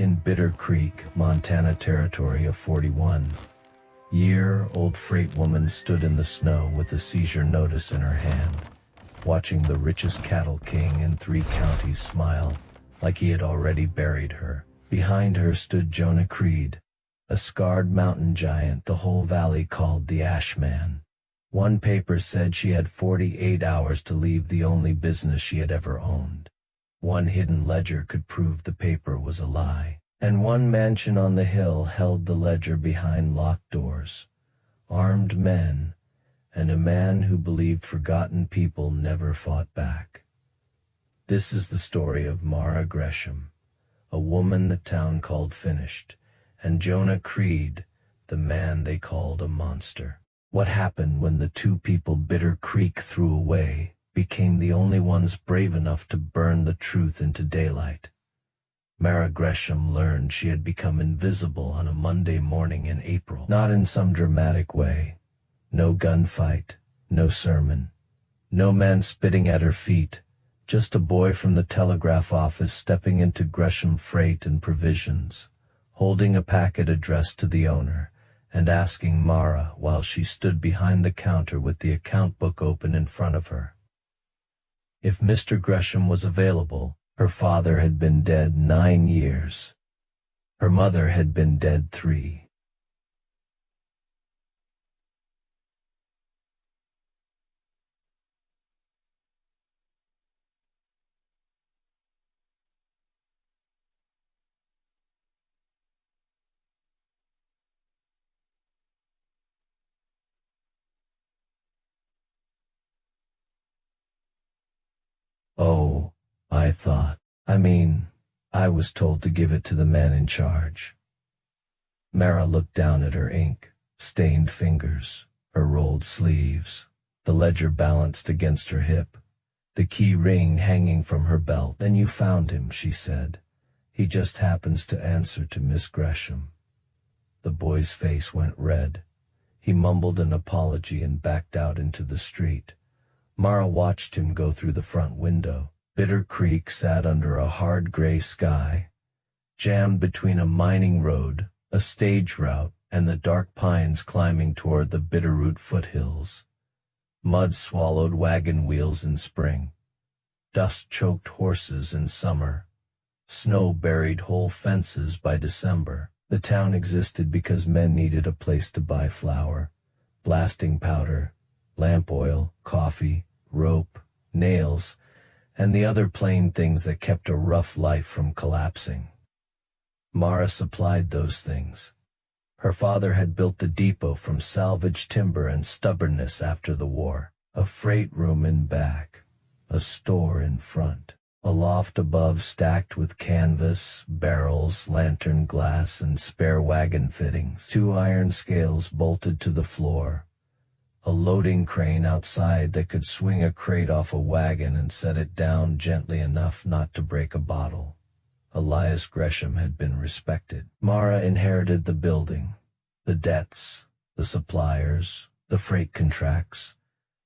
In Bitter Creek, Montana territory, a 41-year-old freight woman stood in the snow with a seizure notice in her hand, watching the richest cattle king in 3 counties smile like he had already buried her. Behind her stood Jonah Creed, a scarred mountain giant the whole valley called the Ash Man. One paper said she had 48 hours to leave the only business she had ever owned. One hidden ledger could prove the paper was a lie, and one mansion on the hill held the ledger behind locked doors. Armed men, and a man who believed forgotten people never fought back. This is the story of Mara Gresham, a woman the town called finished, and Jonah Creed, the man they called a monster. What happened when the 2 people Bitter Creek threw away became the only ones brave enough to burn the truth into daylight? Mara Gresham learned she had become invisible on a Monday morning in April. Not in some dramatic way. No gunfight, no sermon, no man spitting at her feet, just a boy from the telegraph office stepping into Gresham Freight and Provisions, holding a packet addressed to the owner, and asking Mara while she stood behind the counter with the account book open in front of her if Mr. Gresham was available. Her father had been dead 9 years. Her mother had been dead 3. Oh, I thought. I was told to give it to the man in charge. Mara looked down at her ink-stained fingers, her rolled sleeves, the ledger balanced against her hip, the key ring hanging from her belt. Then you found him, she said. He just happens to answer to Miss Gresham. The boy's face went red. He mumbled an apology and backed out into the street. Mara watched him go through the front window. Bitter Creek sat under a hard gray sky, jammed between a mining road, a stage route, and the dark pines climbing toward the Bitterroot foothills. Mud swallowed wagon wheels in spring, dust-choked horses in summer, snow buried whole fences by December. The town existed because men needed a place to buy flour, blasting powder, lamp oil, coffee, rope, nails, and the other plain things that kept a rough life from collapsing. Mara supplied those things. Her father had built the depot from salvaged timber and stubbornness after the war. A freight room in back, a store in front, a loft above stacked with canvas, barrels, lantern glass, and spare wagon fittings, 2 iron scales bolted to the floor, a loading crane outside that could swing a crate off a wagon and set it down gently enough not to break a bottle. Elias Gresham had been respected. Mara inherited the building, the debts, the suppliers, the freight contracts,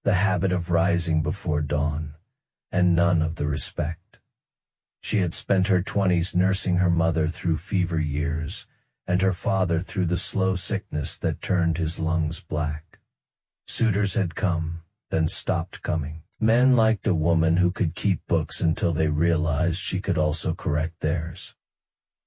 the habit of rising before dawn, and none of the respect. She had spent her 20s nursing her mother through fever years, and her father through the slow sickness that turned his lungs black. Suitors had come, then stopped coming. Men liked a woman who could keep books until they realized she could also correct theirs.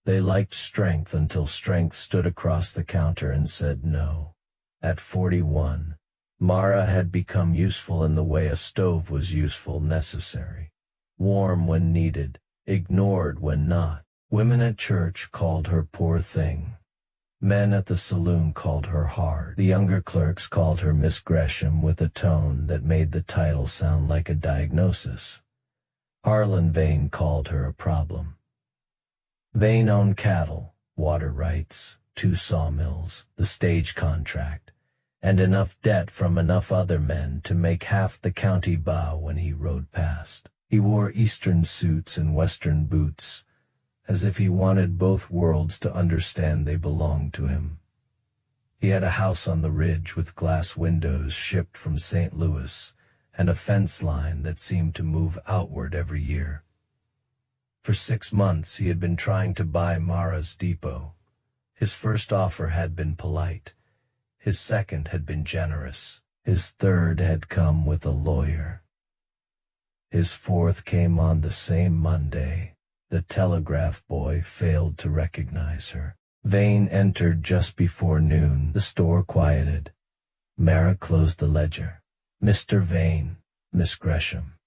They liked strength until strength stood across the counter and said no. At 41, Mara had become useful in the way a stove was useful, necessary. Warm when needed, ignored when not. Women at church called her poor thing. Men at the saloon called her hard. The younger clerks called her Miss Gresham with a tone that made the title sound like a diagnosis. Harlan Vane called her a problem. Vane owned cattle, water rights, 2 sawmills, the stage contract, and enough debt from enough other men to make half the county bow when he rode past. He wore Eastern suits and Western boots, as if he wanted both worlds to understand they belonged to him. He had a house on the ridge with glass windows shipped from St. Louis and a fence line that seemed to move outward every year. For 6 months he had been trying to buy Mara's depot. His first offer had been polite. His second had been generous. His third had come with a lawyer. His fourth came on the same Monday. The telegraph boy failed to recognize her. Vane entered just before noon. The store quieted. Mara closed the ledger. "Mr. Vane, Miss Gresham."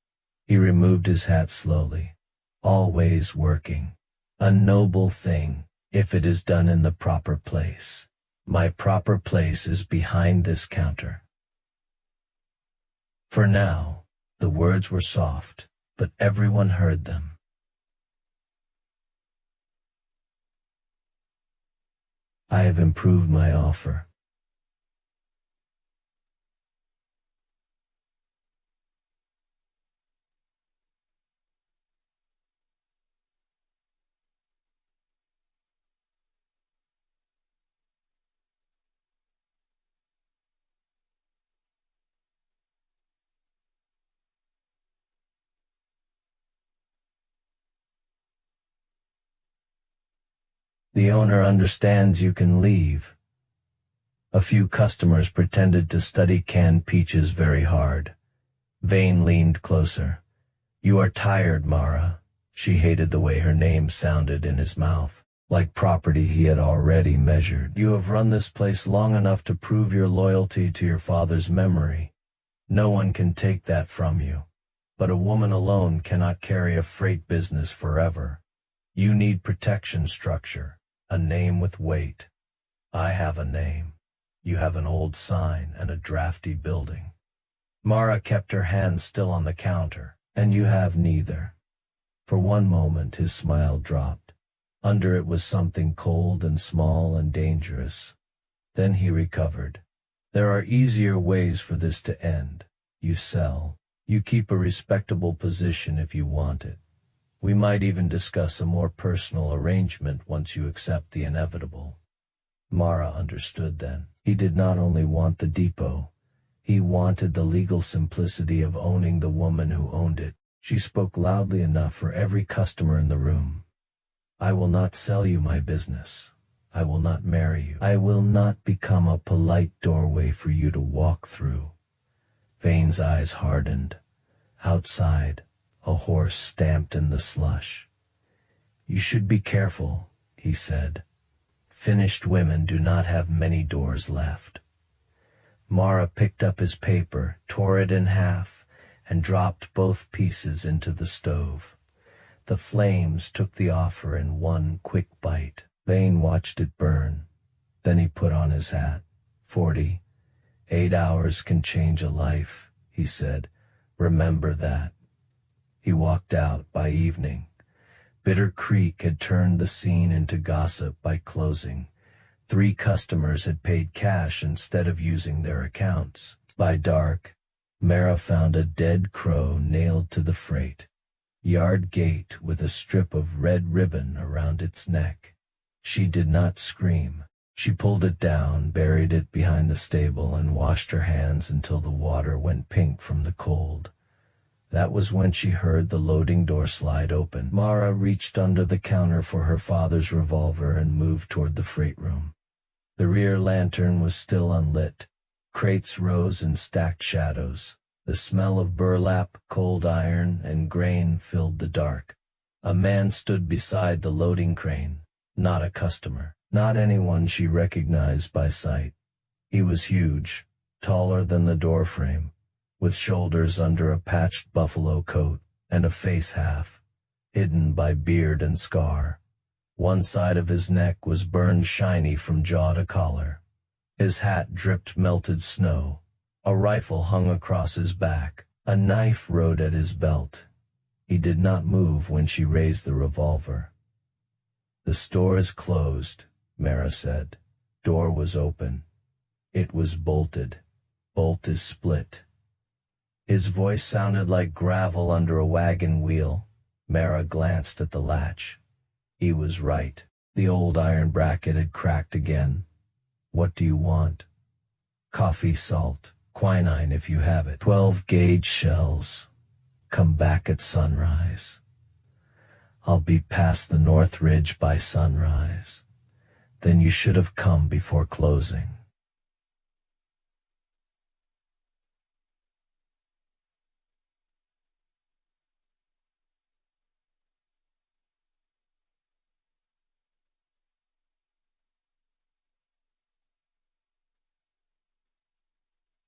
He removed his hat slowly. "Always working. A noble thing, if it is done in the proper place. My proper place is behind this counter." For now, the words were soft, but everyone heard them. "I have improved my offer." "The owner understands you can leave." A few customers pretended to study canned peaches very hard. Vane leaned closer. "You are tired, Mara." She hated the way her name sounded in his mouth, like property he had already measured. "You have run this place long enough to prove your loyalty to your father's memory. No one can take that from you. But a woman alone cannot carry a freight business forever. You need protection structure. A name with weight. I have a name. You have an old sign and a drafty building." Mara kept her hands still on the counter. "And you have neither." For one moment his smile dropped. Under it was something cold and small and dangerous. Then he recovered. "There are easier ways for this to end. You sell. You keep a respectable position if you want it. We might even discuss a more personal arrangement once you accept the inevitable." Mara understood then. He did not only want the depot. He wanted the legal simplicity of owning the woman who owned it. She spoke loudly enough for every customer in the room. "I will not sell you my business. I will not marry you. I will not become a polite doorway for you to walk through." Vane's eyes hardened. Outside, a horse stamped in the slush. "You should be careful," he said. "Finished women do not have many doors left." Mara picked up his paper, tore it in half, and dropped both pieces into the stove. The flames took the offer in one quick bite. Vane watched it burn. Then he put on his hat. 48 hours can change a life," he said. "Remember that." He walked out. By evening, Bitter Creek had turned the scene into gossip by closing. 3 customers had paid cash instead of using their accounts. By dark, Mara found a dead crow nailed to the freight yard gate with a strip of red ribbon around its neck. She did not scream. She pulled it down, buried it behind the stable, and washed her hands until the water went pink from the cold. That was when she heard the loading door slide open. Mara reached under the counter for her father's revolver and moved toward the freight room. The rear lantern was still unlit. Crates rose in stacked shadows. The smell of burlap, cold iron, and grain filled the dark. A man stood beside the loading crane, not a customer, not anyone she recognized by sight. He was huge, taller than the doorframe, with shoulders under a patched buffalo coat, and a face half hidden by beard and scar. One side of his neck was burned shiny from jaw to collar. His hat dripped melted snow. A rifle hung across his back. A knife rode at his belt. He did not move when she raised the revolver. "The store is closed," Mara said. Door was open. It was bolted. Bolt is split. His voice sounded like gravel under a wagon wheel. Mara glanced at the latch. He was right. The old iron bracket had cracked again. "What do you want?" "Coffee, salt, quinine if you have it. 12-gauge shells. Come back at sunrise." I'll be past the North Ridge by sunrise. Then you should have come before closing.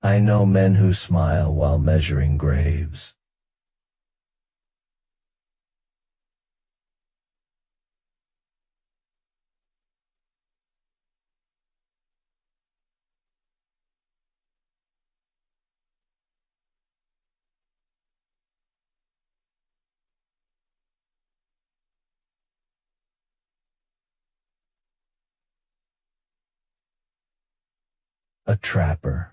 I know men who smile while measuring graves. A trapper,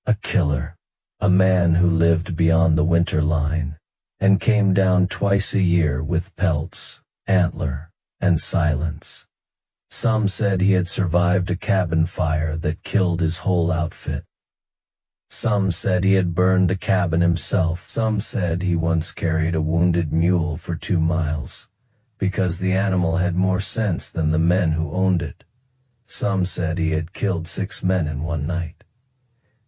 a killer, a man who lived beyond the winter line and came down twice a year with pelts, antler, and silence. Some said he had survived a cabin fire that killed his whole outfit. Some said he had burned the cabin himself. Some said he once carried a wounded mule for 2 miles, because the animal had more sense than the men who owned it. Some said he had killed 6 men in one night.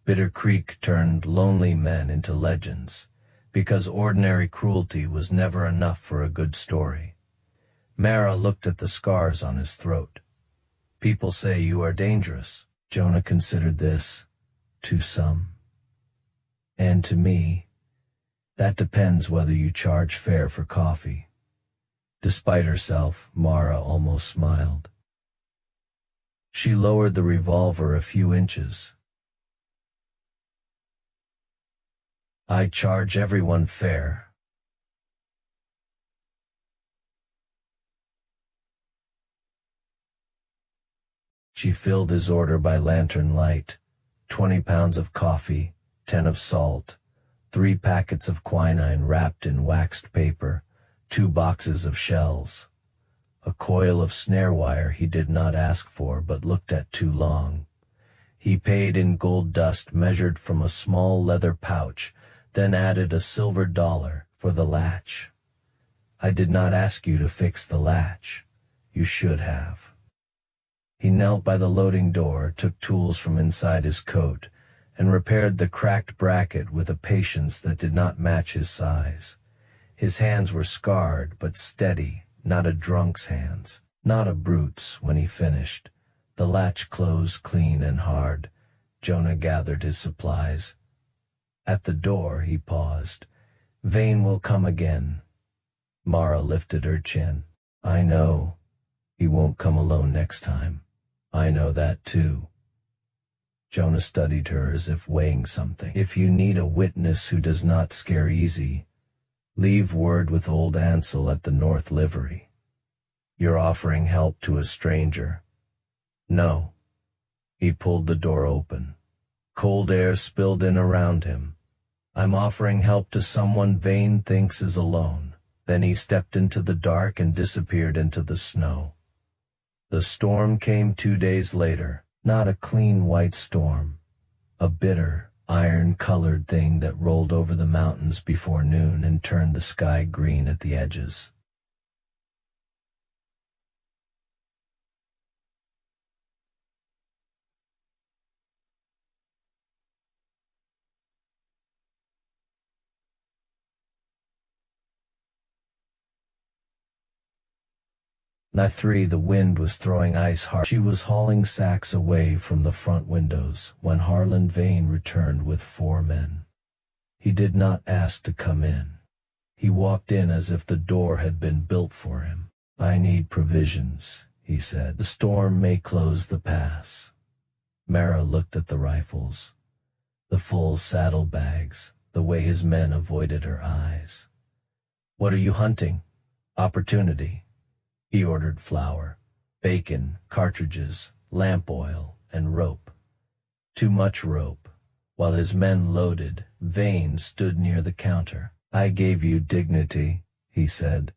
Bitter Creek turned lonely men into legends, because ordinary cruelty was never enough for a good story. Mara looked at the scars on his throat. People say you are dangerous. Jonah considered this, to some. And to me, that depends whether you charge fair for coffee. Despite herself, Mara almost smiled. She lowered the revolver a few inches. I charge everyone fair. She filled his order by lantern light. 20 pounds of coffee, 10 of salt, 3 packets of quinine wrapped in waxed paper, 2 boxes of shells. A coil of snare wire he did not ask for but looked at too long. He paid in gold dust measured from a small leather pouch, then added a silver dollar for the latch. I did not ask you to fix the latch. You should have. He knelt by the loading door, took tools from inside his coat, and repaired the cracked bracket with a patience that did not match his size. His hands were scarred but steady, not a drunk's hands, not a brute's. When he finished, the latch closed clean and hard. Jonah gathered his supplies. At the door he paused. Vane will come again. Mara lifted her chin. I know. He won't come alone next time. I know that too. Jonah studied her as if weighing something. If you need a witness who does not scare easy, leave word with old Ansel at the North Livery. You're offering help to a stranger. No. He pulled the door open. Cold air spilled in around him. I'm offering help to someone Vane thinks is alone. Then he stepped into the dark and disappeared into the snow. The storm came 2 days later, not a clean white storm, a bitter, iron-colored thing that rolled over the mountains before noon and turned the sky green at the edges. Night 3, the wind was throwing ice hard. She was hauling sacks away from the front windows when Harlan Vane returned with 4 men. He did not ask to come in. He walked in as if the door had been built for him. I need provisions, he said. The storm may close the pass. Mara looked at the rifles, the full saddlebags, the way his men avoided her eyes. What are you hunting? Opportunity. He ordered flour, bacon, cartridges, lamp oil, and rope. Too much rope. While his men loaded, Vane stood near the counter. I gave you dignity, he said.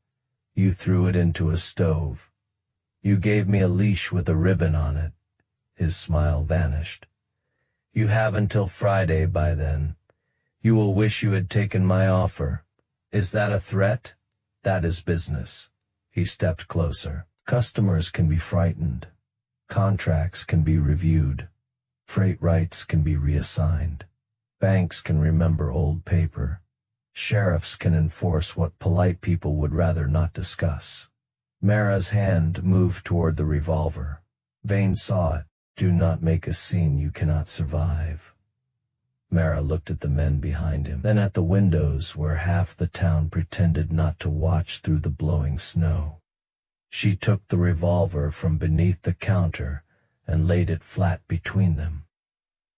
You threw it into a stove. You gave me a leash with a ribbon on it. His smile vanished. You have until Friday by then. You will wish you had taken my offer. Is that a threat? That is business. He stepped closer. Customers can be frightened. Contracts can be reviewed. Freight rights can be reassigned. Banks can remember old paper. Sheriffs can enforce what polite people would rather not discuss. Mara's hand moved toward the revolver. Vane saw it. Do not make a scene you cannot survive. Mara looked at the men behind him, then at the windows where half the town pretended not to watch through the blowing snow. She took the revolver from beneath the counter and laid it flat between them.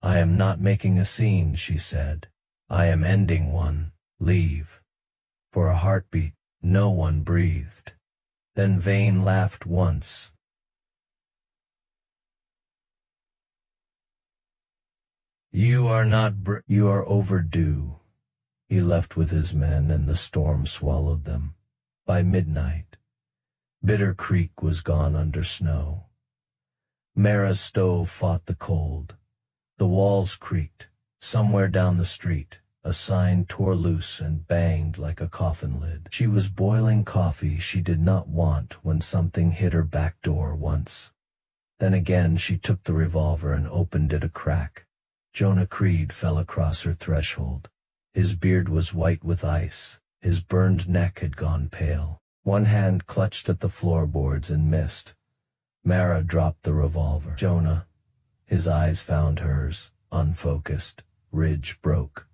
I am not making a scene, she said. I am ending one. Leave. For a heartbeat, no one breathed. Then Vane laughed once. You are not you are overdue. He left with his men and the storm swallowed them. By midnight, Bitter Creek was gone under snow. Mara's stove fought the cold. The walls creaked. Somewhere down the street, a sign tore loose and banged like a coffin lid. She was boiling coffee she did not want when something hit her back door once. Then again she took the revolver and opened it a crack. Jonah Creed fell across her threshold. His beard was white with ice. His burned neck had gone pale. One hand clutched at the floorboards and missed. Mara dropped the revolver. Jonah. His eyes found hers, unfocused. Ridge broke.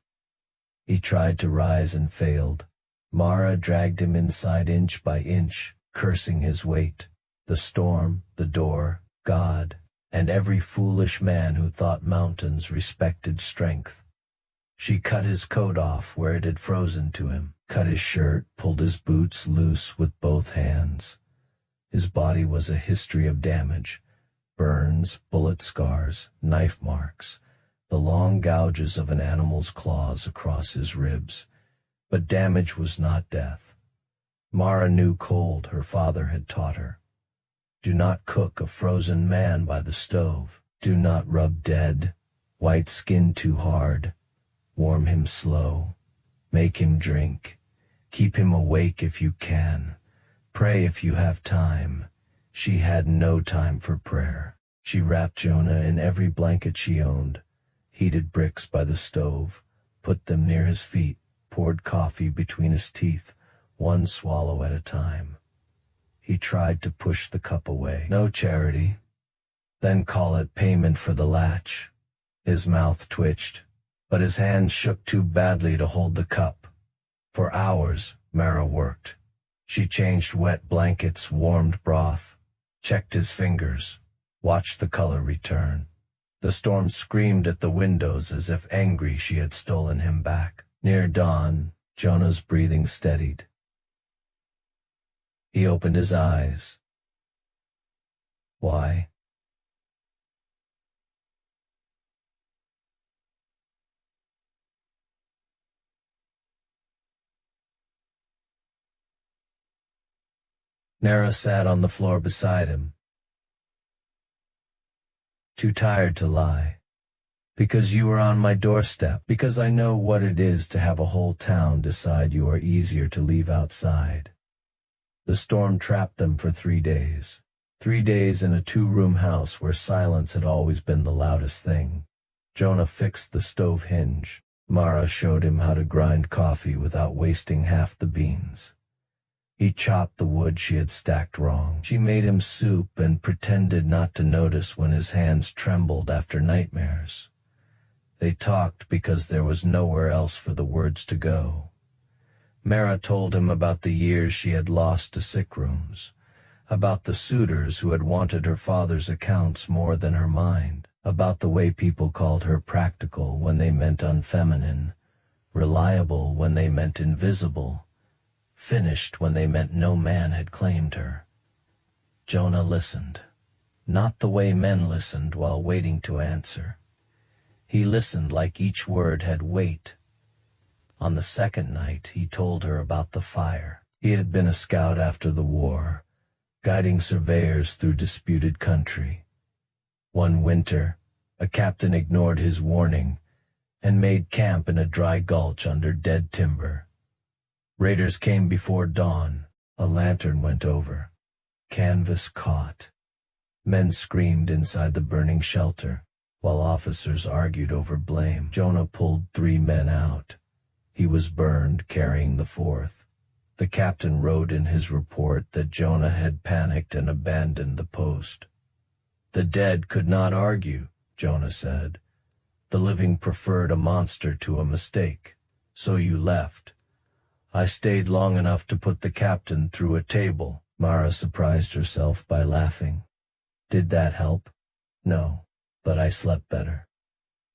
He tried to rise and failed. Mara dragged him inside inch by inch, cursing his weight. The storm, the door, God, and every foolish man who thought mountains respected strength. She cut his coat off where it had frozen to him, cut his shirt, pulled his boots loose with both hands. His body was a history of damage. Burns, bullet scars, knife marks, the long gouges of an animal's claws across his ribs. But damage was not death. Mara knew cold her father had taught her. Do not cook a frozen man by the stove. Do not rub dead, white skin too hard. Warm him slow. Make him drink. Keep him awake if you can. Pray if you have time. She had no time for prayer. She wrapped Jonah in every blanket she owned, heated bricks by the stove, put them near his feet, poured coffee between his teeth, one swallow at a time. He tried to push the cup away. No charity. Then call it payment for the latch. His mouth twitched, but his hands shook too badly to hold the cup. For hours, Mara worked. She changed wet blankets, warmed broth, checked his fingers, watched the color return. The storm screamed at the windows as if angry she had stolen him back. Near dawn, Jonah's breathing steadied. He opened his eyes. Why? Mara sat on the floor beside him. Too tired to lie. Because you were on my doorstep. Because I know what it is to have a whole town decide you are easier to leave outside. The storm trapped them for 3 days. 3 days in a 2-room house where silence had always been the loudest thing. Jonah fixed the stove hinge. Mara showed him how to grind coffee without wasting half the beans. He chopped the wood she had stacked wrong. She made him soup and pretended not to notice when his hands trembled after nightmares. They talked because there was nowhere else for the words to go. Mara told him about the years she had lost to sick rooms, about the suitors who had wanted her father's accounts more than her mind, about the way people called her practical when they meant unfeminine, reliable when they meant invisible, finished when they meant no man had claimed her. Jonah listened, not the way men listened while waiting to answer. He listened like each word had weight. On the second night, he told her about the fire. He had been a scout after the war, guiding surveyors through disputed country. One winter, a captain ignored his warning and made camp in a dry gulch under dead timber. Raiders came before dawn, A lantern went over. Canvas caught. Men screamed inside the burning shelter, while officers argued over blame. Jonah pulled 3 men out. He was burned, carrying the 4th. The captain wrote in his report that Jonah had panicked and abandoned the post. The dead could not argue, Jonah said. The living preferred a monster to a mistake. So you left. I stayed long enough to put the captain through a table. Mara surprised herself by laughing. Did that help? No, but I slept better.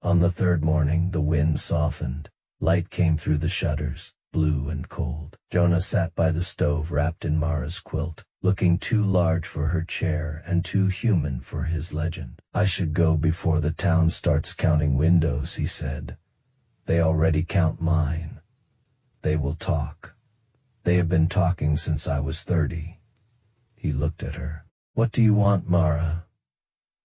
On the 3rd morning, the wind softened. Light came through the shutters, blue and cold. Jonah sat by the stove wrapped in Mara's quilt, looking too large for her chair and too human for his legend. I should go before the town starts counting windows, he said. They already count mine. They will talk. They have been talking since I was 30. He looked at her. What do you want, Mara?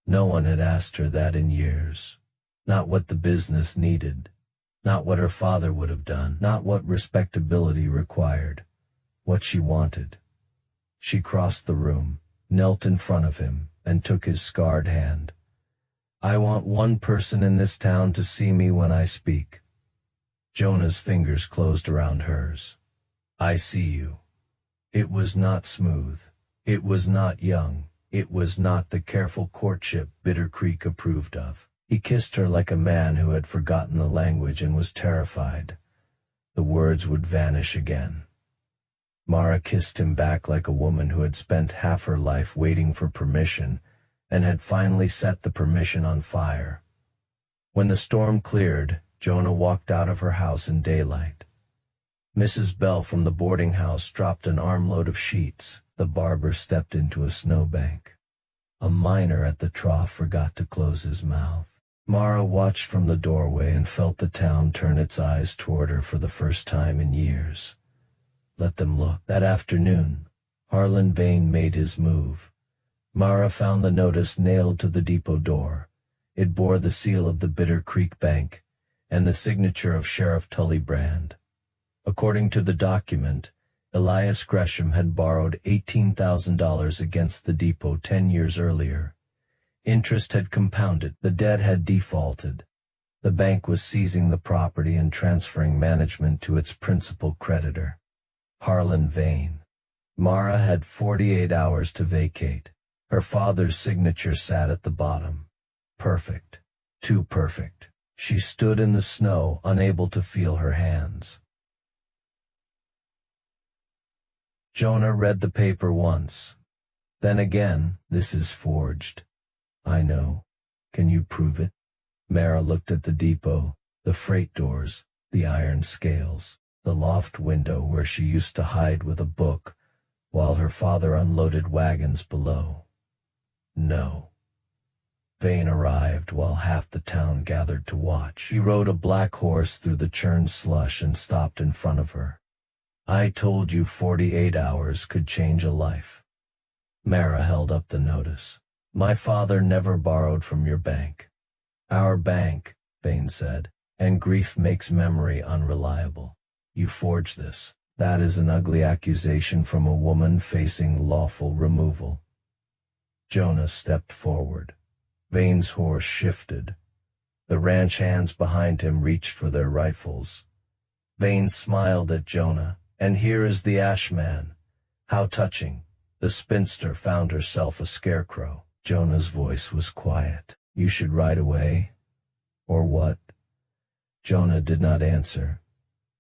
No one had asked her that in years. Not what the business needed. Not what her father would have done. Not what respectability required. What she wanted. She crossed the room, knelt in front of him, and took his scarred hand. I want one person in this town to see me when I speak. Jonah's fingers closed around hers. I see you. It was not smooth. It was not young. It was not the careful courtship Bitter Creek approved of. He kissed her like a man who had forgotten the language and was terrified. The words would vanish again. Mara kissed him back like a woman who had spent half her life waiting for permission and had finally set the permission on fire. When the storm cleared, Jonah walked out of her house in daylight. Mrs. Bell from the boarding house dropped an armload of sheets. The barber stepped into a snowbank. A miner at the trough forgot to close his mouth. Mara watched from the doorway and felt the town turn its eyes toward her for the first time in years. Let them look. That afternoon, Harlan Vane made his move. Mara found the notice nailed to the depot door. It bore the seal of the Bitter Creek Bank and the signature of Sheriff Tully Brand. According to the document, Elias Gresham had borrowed $18,000 against the depot 10 years earlier. Interest had compounded. The debt had defaulted. The bank was seizing the property and transferring management to its principal creditor, Harlan Vane. Mara had 48 hours to vacate. Her father's signature sat at the bottom. Perfect. Too perfect. She stood in the snow, unable to feel her hands. Jonah read the paper once. Then again, this is forged. I know. Can you prove it? Mara looked at the depot, the freight doors, the iron scales, the loft window where she used to hide with a book, while her father unloaded wagons below. No. Vane arrived while half the town gathered to watch. He rode a black horse through the churned slush and stopped in front of her. I told you 48 hours could change a life. Mara held up the notice. My father never borrowed from your bank. Our bank, Vane said, and grief makes memory unreliable. You forged this. That is an ugly accusation from a woman facing lawful removal. Jonah stepped forward. Vane's horse shifted. The ranch hands behind him reached for their rifles. Vane smiled at Jonah. And here is the ash man. How touching. The spinster found herself a scarecrow. Jonah's voice was quiet. You should ride away. Or what? Jonah did not answer.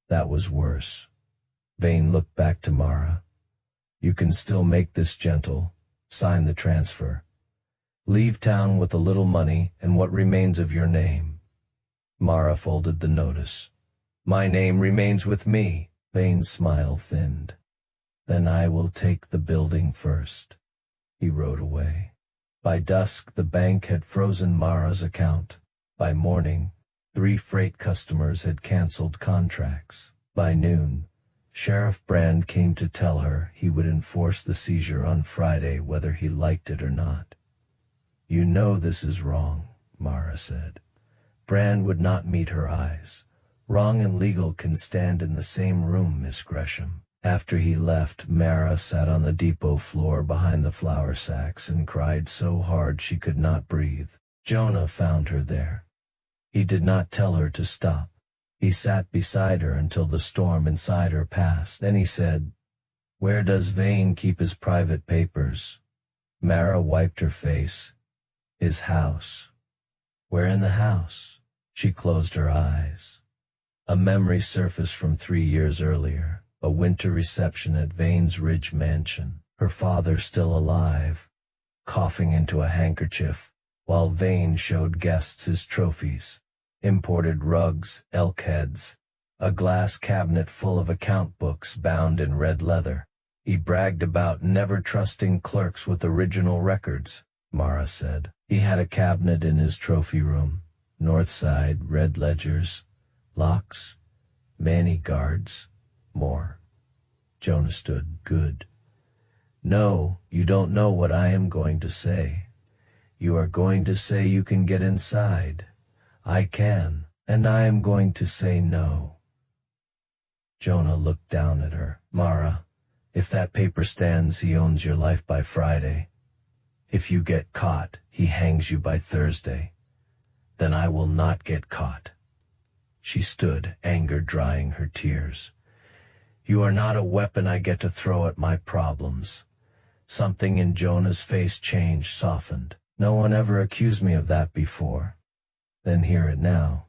That was worse. Vane looked back to Mara. You can still make this gentle. Sign the transfer. Leave town with a little money and what remains of your name. Mara folded the notice. My name remains with me. Vane's smile thinned. Then I will take the building first. He rode away. By dusk, the bank had frozen Mara's account. By morning, 3 freight customers had canceled contracts. By noon, Sheriff Brand came to tell her he would enforce the seizure on Friday whether he liked it or not. You know this is wrong, Mara said. Brand would not meet her eyes. Wrong and legal can stand in the same room, Miss Gresham. After he left, Mara sat on the depot floor behind the flour sacks and cried so hard she could not breathe. Jonah found her there. He did not tell her to stop. He sat beside her until the storm inside her passed. Then he said, "Where does Vane keep his private papers?" Mara wiped her face. "His house." "Where in the house?" She closed her eyes. A memory surfaced from 3 years earlier, a winter reception at Vane's Ridge mansion. Her father still alive, coughing into a handkerchief, while Vane showed guests his trophies. Imported rugs, elk heads, a glass cabinet full of account books bound in red leather. He bragged about never trusting clerks with original records, Mara said. He had a cabinet in his trophy room, north side, red ledgers, locks, many guards, more. Jonah stood. "Good. No, you don't know what I am going to say. You are going to say you can get inside. I can, and I am going to say no." Jonah looked down at her. "Mara, if that paper stands, he owns your life by Friday. If you get caught, he hangs you by Thursday. Then I will not get caught." She stood, anger drying her tears. "You are not a weapon I get to throw at my problems." Something in Jonah's face changed, softened. "No one ever accused me of that before." Then hear it now.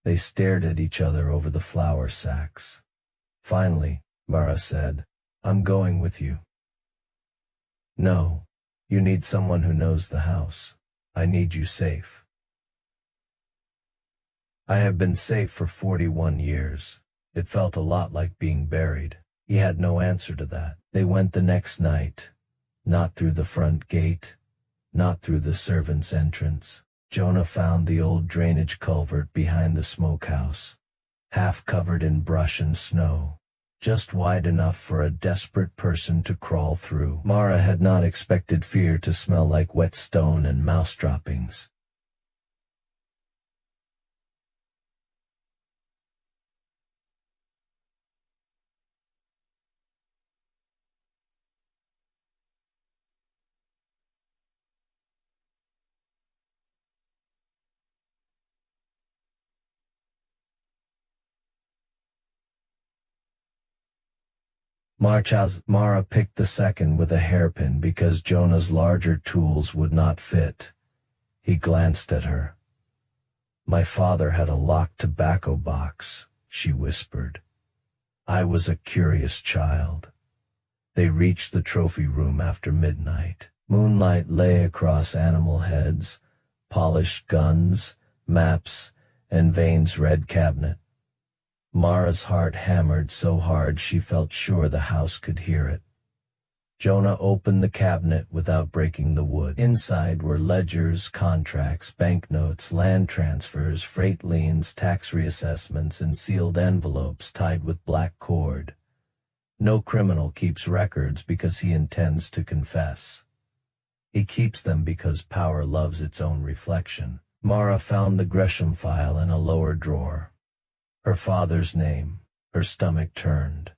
They stared at each other over the flour sacks. Finally, Mara said, "I'm going with you." "No, you need someone who knows the house. I need you safe." "I have been safe for 41 years. It felt a lot like being buried." He had no answer to that. They went the next night. Not through the front gate, not through the servants' entrance. Jonah found the old drainage culvert behind the smokehouse, half covered in brush and snow, just wide enough for a desperate person to crawl through. Mara had not expected fear to smell like wet stone and mouse droppings. Mara picked the second with a hairpin because Jonah's larger tools would not fit. He glanced at her. "My father had a locked tobacco box," she whispered. "I was a curious child." They reached the trophy room after midnight. Moonlight lay across animal heads, polished guns, maps, and Vane's red cabinet. Mara's heart hammered so hard she felt sure the house could hear it. Jonah opened the cabinet without breaking the wood. Inside were ledgers, contracts, banknotes, land transfers, freight liens, tax reassessments, and sealed envelopes tied with black cord. No criminal keeps records because he intends to confess. He keeps them because power loves its own reflection. Mara found the Gresham file in a lower drawer. Her father's name. Her stomach turned.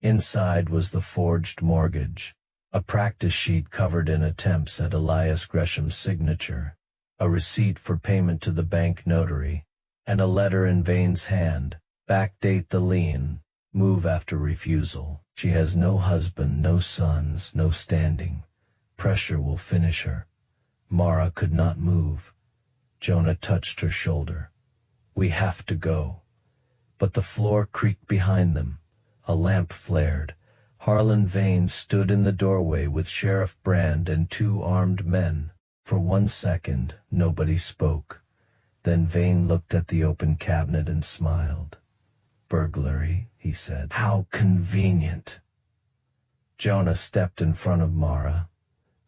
Inside was the forged mortgage, a practice sheet covered in attempts at Elias Gresham's signature, a receipt for payment to the bank notary, and a letter in Vane's hand, backdate the lien, move after refusal. She has no husband, no sons, no standing. Pressure will finish her. Mara could not move. Jonah touched her shoulder. "We have to go." But the floor creaked behind them. A lamp flared. Harlan Vane stood in the doorway with Sheriff Brand and 2 armed men. For 1 second, nobody spoke. Then Vane looked at the open cabinet and smiled. "Burglary," he said. "How convenient." Jonah stepped in front of Mara.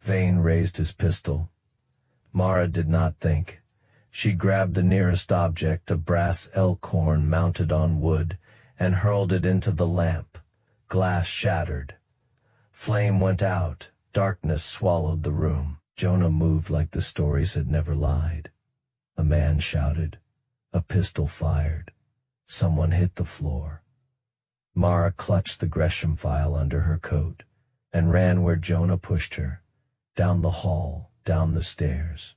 Vane raised his pistol. Mara did not think. She grabbed the nearest object, a brass elk horn mounted on wood, and hurled it into the lamp. Glass shattered. Flame went out. Darkness swallowed the room. Jonah moved like the stories had never lied. A man shouted. A pistol fired. Someone hit the floor. Mara clutched the Gresham file under her coat and ran where Jonah pushed her, down the hall, down the stairs,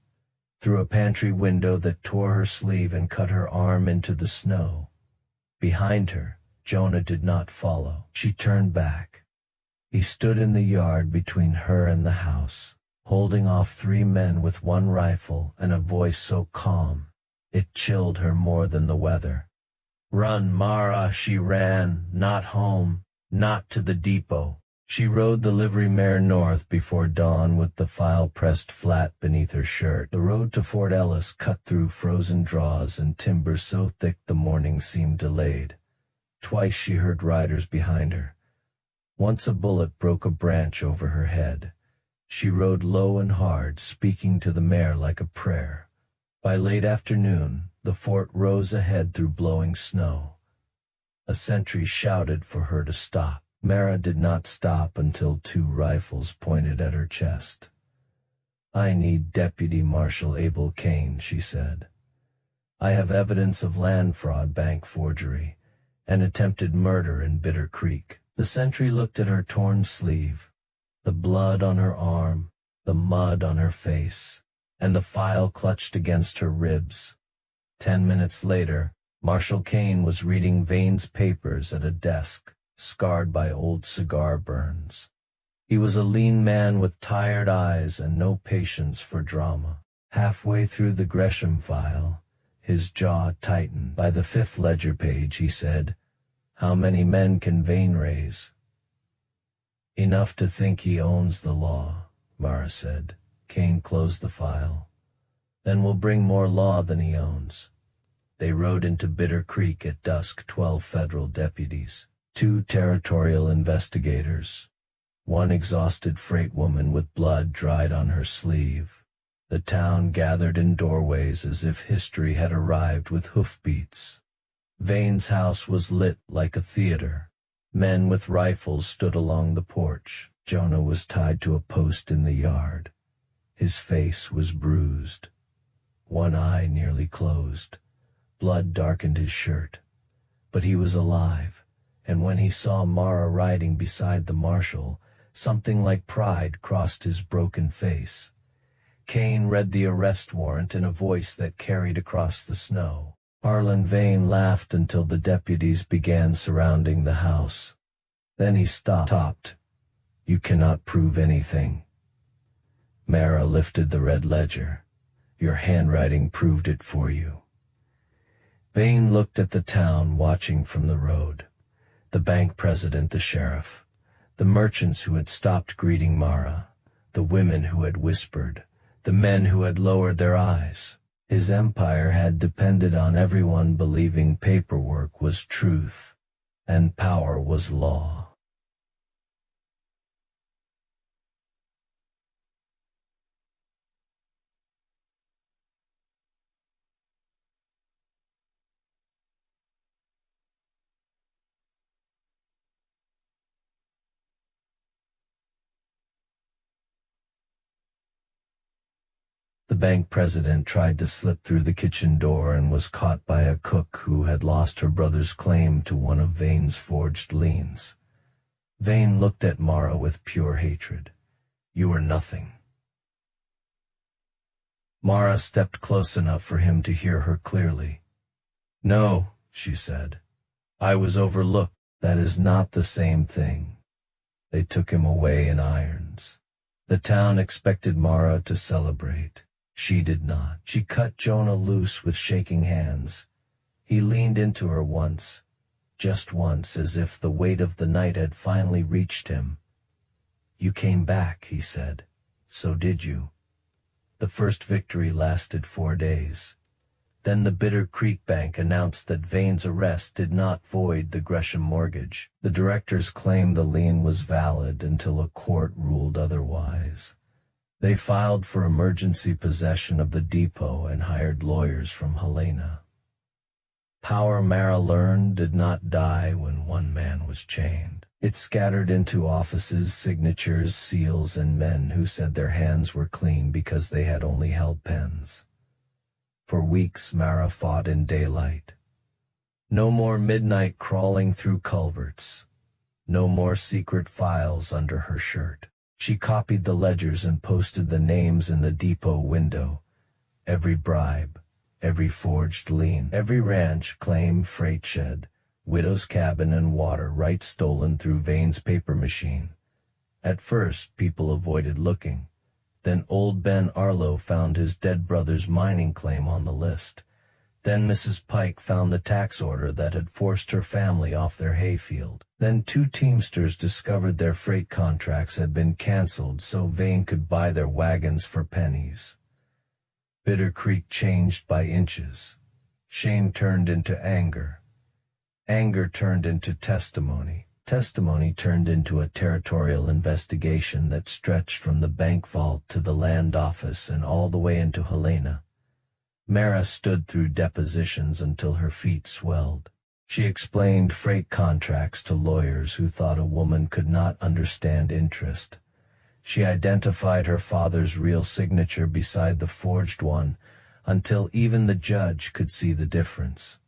through a pantry window that tore her sleeve and cut her arm into the snow. Behind her, Jonah did not follow. She turned back. He stood in the yard between her and the house, holding off 3 men with 1 rifle and a voice so calm, it chilled her more than the weather. "Run, Mara," she ran, "not home, not to the depot." She rode the livery mare north before dawn with the file pressed flat beneath her shirt. The road to Fort Ellis cut through frozen draws and timber so thick the morning seemed delayed. Twice she heard riders behind her. Once a bullet broke a branch over her head. She rode low and hard, speaking to the mare like a prayer. By late afternoon, the fort rose ahead through blowing snow. A sentry shouted for her to stop. Mara did not stop until 2 rifles pointed at her chest. "I need Deputy Marshal Abel Kane," she said. "I have evidence of land fraud, bank forgery, and attempted murder in Bitter Creek." The sentry looked at her torn sleeve, the blood on her arm, the mud on her face, and the file clutched against her ribs. 10 minutes later, Marshal Kane was reading Vane's papers at a desk, scarred by old cigar burns. He was a lean man with tired eyes and no patience for drama. Halfway through the Gresham file, his jaw tightened. By the 5th ledger page, he said, "How many men can Vane raise?" "Enough to think he owns the law," Mara said. Kane closed the file. "Then we'll bring more law than he owns." They rode into Bitter Creek at dusk, 12 federal deputies, 2 territorial investigators, 1 exhausted freight woman with blood dried on her sleeve. The town gathered in doorways as if history had arrived with hoofbeats. Vane's house was lit like a theater. Men with rifles stood along the porch. Jonah was tied to a post in the yard. His face was bruised. 1 eye nearly closed. Blood darkened his shirt. But he was alive, and when he saw Mara riding beside the marshal, something like pride crossed his broken face. Kane read the arrest warrant in a voice that carried across the snow. Harlan Vane laughed until the deputies began surrounding the house. Then he stopped. "You cannot prove anything." Mara lifted the red ledger. "Your handwriting proved it for you." Vane looked at the town, watching from the road. The bank president, the sheriff, the merchants who had stopped greeting Mara, the women who had whispered, the men who had lowered their eyes. His empire had depended on everyone believing paperwork was truth and power was law. The bank president tried to slip through the kitchen door and was caught by a cook who had lost her brother's claim to one of Vane's forged liens. Vane looked at Mara with pure hatred. "You are nothing." Mara stepped close enough for him to hear her clearly. "No," she said. "I was overlooked." "That is not the same thing." They took him away in irons. The town expected Mara to celebrate. She did not. She cut Jonah loose with shaking hands. He leaned into her once, just once, as if the weight of the night had finally reached him. "You came back," he said. "So did you." The first victory lasted 4 days. Then the Bitter Creek Bank announced that Vane's arrest did not void the Gresham mortgage. The directors claimed the lien was valid until a court ruled otherwise. They filed for emergency possession of the depot and hired lawyers from Helena. Power, Mara learned, did not die when 1 man was chained. It scattered into offices, signatures, seals, and men who said their hands were clean because they had only held pens. For weeks, Mara fought in daylight. No more midnight crawling through culverts. No more secret files under her shirt. She copied the ledgers and posted the names in the depot window. Every bribe, every forged lien, every ranch, claim, freight shed, widow's cabin and water right stolen through Vane's paper machine. At first, people avoided looking. Then old Ben Arlo found his dead brother's mining claim on the list. Then Mrs. Pike found the tax order that had forced her family off their hayfield. Then 2 teamsters discovered their freight contracts had been canceled so Vane could buy their wagons for pennies. Bitter Creek changed by inches. Shame turned into anger. Anger turned into testimony. Testimony turned into a territorial investigation that stretched from the bank vault to the land office and all the way into Helena. Mara stood through depositions until her feet swelled. She explained freight contracts to lawyers who thought a woman could not understand interest. She identified her father's real signature beside the forged one until even the judge could see the difference.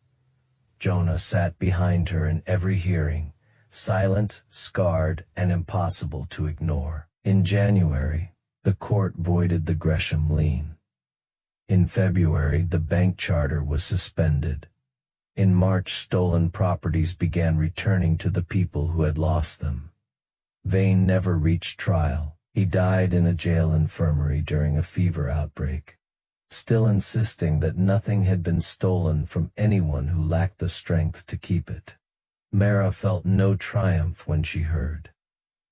Jonah sat behind her in every hearing, silent, scarred, and impossible to ignore. In January, the court voided the Gresham lien. In February, the bank charter was suspended. In March, stolen properties began returning to the people who had lost them. Vane never reached trial. He died in a jail infirmary during a fever outbreak, still insisting that nothing had been stolen from anyone who lacked the strength to keep it. Mara felt no triumph when she heard.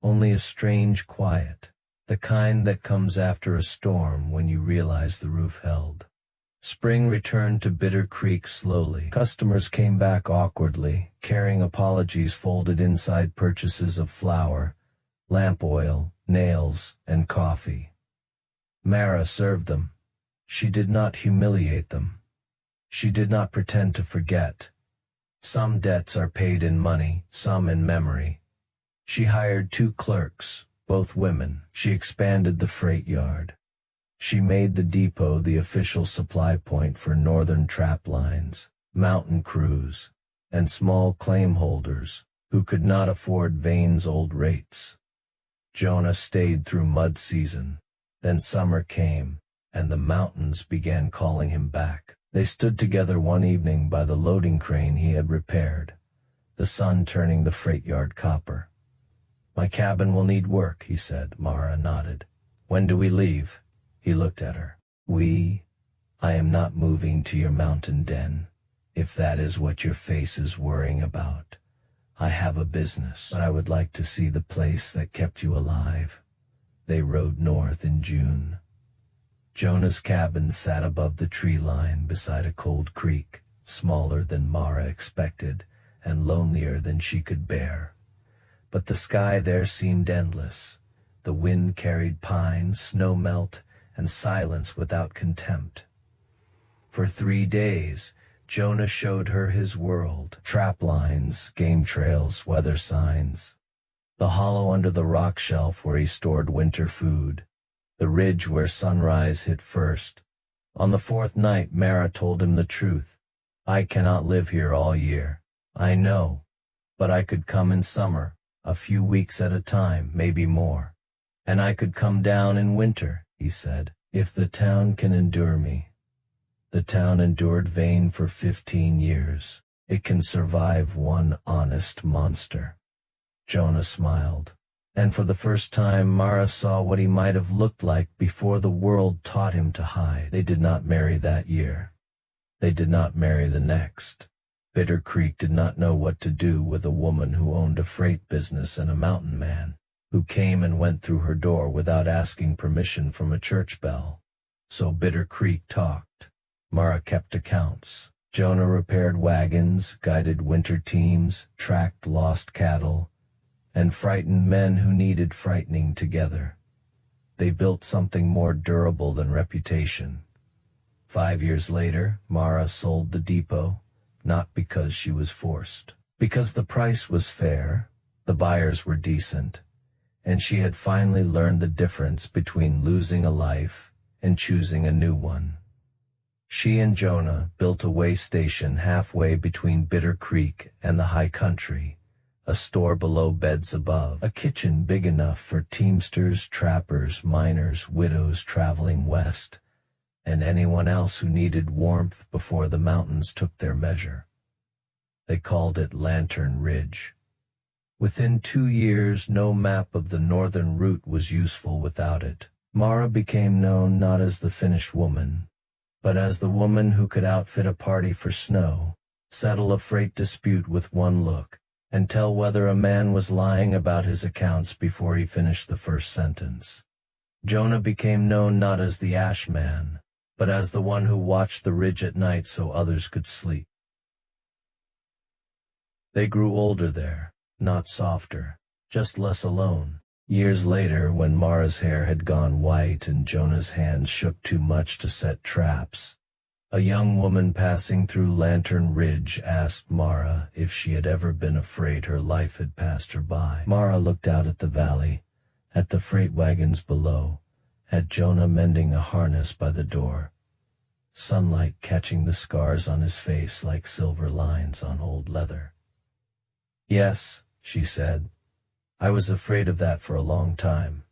Only a strange quiet, the kind that comes after a storm when you realize the roof held. Spring returned to Bitter Creek slowly. Customers came back awkwardly, carrying apologies folded inside purchases of flour, lamp oil, nails, and coffee. Mara served them. She did not humiliate them. She did not pretend to forget. Some debts are paid in money, some in memory. She hired 2 clerks, both women. She expanded the freight yard. She made the depot the official supply point for northern trap lines, mountain crews, and small claim holders who could not afford Vane's old rates. Jonah stayed through mud season. Then summer came, and the mountains began calling him back. They stood together one evening by the loading crane he had repaired, the sun turning the freight yard copper. "My cabin will need work," he said. Mara nodded. "When do we leave?" He looked at her. I am not moving to your mountain den, if that is what your face is worrying about. I have a business, but I would like to see the place that kept you alive." They rode north in June. Jonah's cabin sat above the tree line beside a cold creek, smaller than Mara expected and lonelier than she could bear. But the sky there seemed endless. The wind carried pine, snow melt, and silence without contempt. For 3 days, Jonah showed her his world: trap lines, game trails, weather signs. The hollow under the rock shelf where he stored winter food. The ridge where sunrise hit first. On the 4th night, Mara told him the truth. "I cannot live here all year. I know. But I could come in summer, a few weeks at a time, maybe more. And I could come down in winter," he said, "if the town can endure me." The town endured Vane for 15 years. It can survive one honest monster. Jonah smiled. And for the first time, Mara saw what he might have looked like before the world taught him to hide. They did not marry that year. They did not marry the next. Bitter Creek did not know what to do with a woman who owned a freight business and a mountain man who came and went through her door without asking permission from a church bell. So Bitter Creek talked. Mara kept accounts. Jonah repaired wagons, guided winter teams, tracked lost cattle, and frightened men who needed frightening together. They built something more durable than reputation. 5 years later, Mara sold the depot, not because she was forced. Because the price was fair, the buyers were decent, and she had finally learned the difference between losing a life and choosing a new one. She and Jonah built a way station halfway between Bitter Creek and the high country, a store below, beds above, a kitchen big enough for teamsters, trappers, miners, widows traveling west, and anyone else who needed warmth before the mountains took their measure. They called it Lantern Ridge. Within 2 years, no map of the northern route was useful without it. Mara became known not as the finished woman, but as the woman who could outfit a party for snow, settle a freight dispute with one look, and tell whether a man was lying about his accounts before he finished the first sentence. Jonah became known not as the Ash Man, but as the one who watched the ridge at night so others could sleep. They grew older there, not softer, just less alone. Years later, when Mara's hair had gone white and Jonah's hands shook too much to set traps, a young woman passing through Lantern Ridge asked Mara if she had ever been afraid her life had passed her by. Mara looked out at the valley, at the freight wagons below, at Jonah mending a harness by the door, sunlight catching the scars on his face like silver lines on old leather. "Yes," she said, "I was afraid of that for a long time."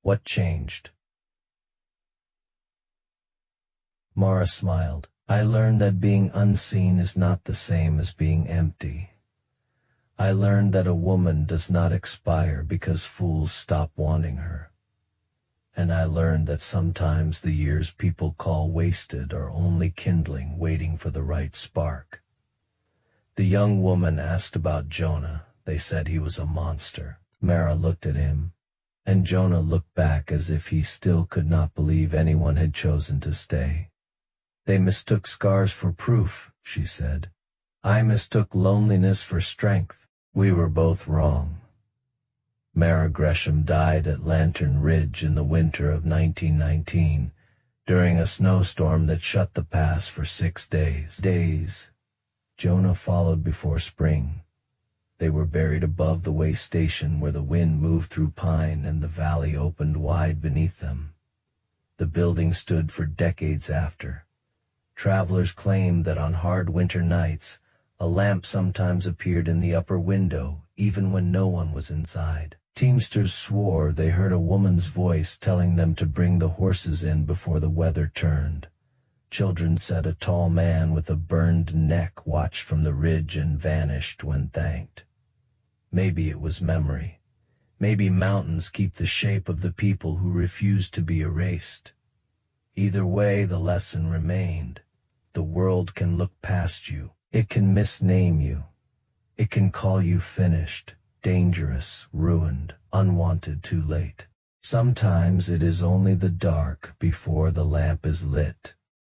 What changed? Mara smiled. "I learned that being unseen is not the same as being empty. I learned that a woman does not expire because fools stop wanting her. And I learned that sometimes the years people call wasted are only kindling, waiting for the right spark." The young woman asked about Jonah. They said he was a monster. Mara looked at him, and Jonah looked back as if he still could not believe anyone had chosen to stay. "They mistook scars for proof," she said. "I mistook loneliness for strength. We were both wrong." Mara Gresham died at Lantern Ridge in the winter of 1919, during a snowstorm that shut the pass for 6 days. Jonah followed before spring. They were buried above the way station where the wind moved through pine and the valley opened wide beneath them. The building stood for decades after. Travelers claimed that on hard winter nights, a lamp sometimes appeared in the upper window, even when no one was inside. Teamsters swore they heard a woman's voice telling them to bring the horses in before the weather turned. Children said a tall man with a burned neck watched from the ridge and vanished when thanked. Maybe it was memory. Maybe mountains keep the shape of the people who refuse to be erased. Either way, the lesson remained. The world can look past you. It can misname you. It can call you finished, dangerous, ruined, unwanted too late. Sometimes it is only the dark before the lamp is lit.